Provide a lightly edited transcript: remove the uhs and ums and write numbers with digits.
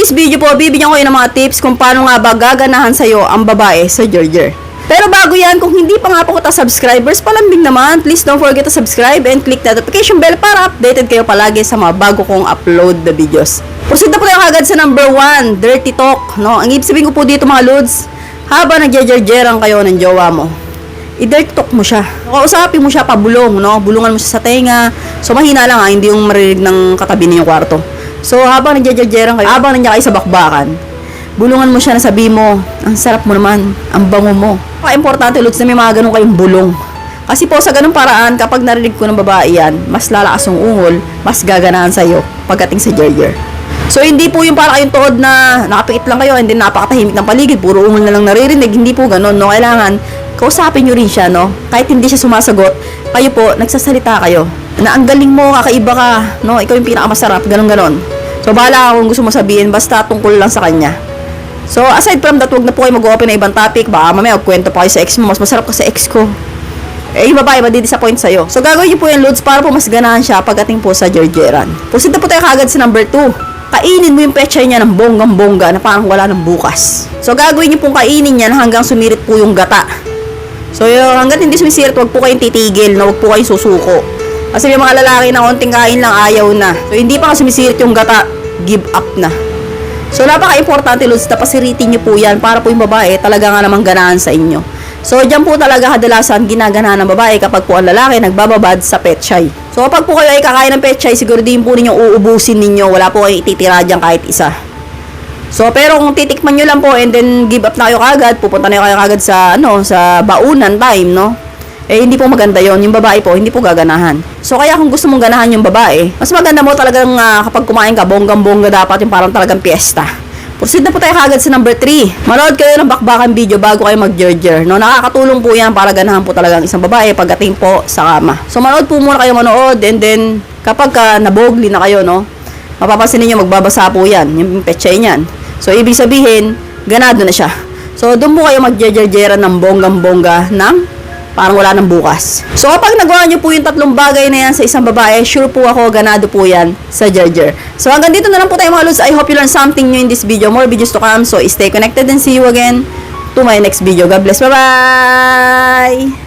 this video po, bibigyan ko kayo ng mga tips kung paano nga ba gaganahan sa'yo ang babae sa Gerger. Pero bago yan, kung hindi pa nga po kita subscribers, palambing naman, please don't forget to subscribe and click the notification bell para updated kayo palagi sa mga bago kong upload na videos. Proceed na po tayo kagad sa number 1, dirty talk. No? Ang ibig sabihin ko po dito mga lods, habang nagjejerjeran kayo ng jowa mo, i-dirty talk mo siya. Kausapin mo siya pabulong, no? Bulungan mo siya sa tenga. So mahina lang hindi yung marinig ng katabi ninyong kwarto. So habang nagjejerjeran kayo, habang nandiyan kayo sa bakbakan, bulungan mo siya na sabi mo, ang sarap mo naman, ang bango mo. Importante lods na may mga ganun kayong bulong. Kasi po sa ganung paraan, kapag narinig ko ng babae yan, mas lalakas yung ungol, mas gaganahan sa'yo pagdating sa Gerger. So hindi po yung para kayong tuhod na nakapikit lang kayo and then napakatahimik ng paligid, puro ungol na lang naririnig. Hindi po ganun, no? Kailangan kausapin nyo rin siya, no? Kahit hindi siya sumasagot, kayo po, nagsasalita kayo. Na ang galing mo, kakaiba ka, no? Ikaw yung pinakamasarap, ganun-ganon. So bahala kung gusto mo sabihin, basta tungkol lang sa kanya. So, aside from that, huwag na po kayo mag-open na ibang topic. Baka mamaya, magkwento pa kayo sa ex mo. Mas masarap ka sa ex ko. Eh, yung babae, madi-disappoint sa'yo. So, gagawin niyo po yung loads para po mas ganahan siya pagdating po sa Gergeran. Proceed na po tayo kagad sa number 2. Kainin mo yung pechay niya ng bonggang-bongga na parang wala ng bukas. So, gagawin niyo pong kainin yan hanggang sumirit po yung gata. So, hanggang hindi sumisirit, huwag po kayong titigil, na huwag po kayong susuko. Kasi may mga lalaki na konting kain lang, ayaw na. So, hindi pa nga sumisirit yung gata, give up na. So, napaka-importante, lods, na pasiritin nyo po yan para po yung babae talaga nga namang ganahan sa inyo. So, dyan po talaga kadalasan ginaganahan ng babae kapag po ang lalaki nagbababad sa petchay. So, kapag po kayo ay kakain ng petchay, siguro din po ninyo uubusin ninyo. Wala po kayo ititira dyan kahit isa. So, pero kung titikman nyo lang po and then give up na kayo kagad, pupunta na kayo kagad sa, sa baunan time, no? Eh, hindi po maganda yon. Yung babae po, hindi po gaganahan. So, kaya kung gusto mong ganahan yung babae, mas maganda mo talagang kapag kumain ka, bonggang-bongga dapat yung parang talagang piyesta. Proceed na po tayo kagad sa number 3. Manood kayo ng bakbakan video bago kayo mag-gerger. No? Nakakatulong po yan para ganahan po talaga ang isang babae pagdating po sa kama. So, manood po muna kayo manood and then, kapag nabogli na kayo, no? Mapapansin niyo magbabasa po yan, yung petchay niyan. So, ibig sabihin, ganado na siya. So, doon po kayo mag-gergeran ng bonggang-bongga ng parang wala nang bukas. So, kapag nagawa nyo po yung tatlong bagay na yan sa isang babae, sure po ako, ganado po yan sa Gerger. So, hanggang dito na lang po tayo mga lods. I hope you learned something new in this video. More videos to come. So, stay connected and see you again to my next video. God bless. Bye-bye!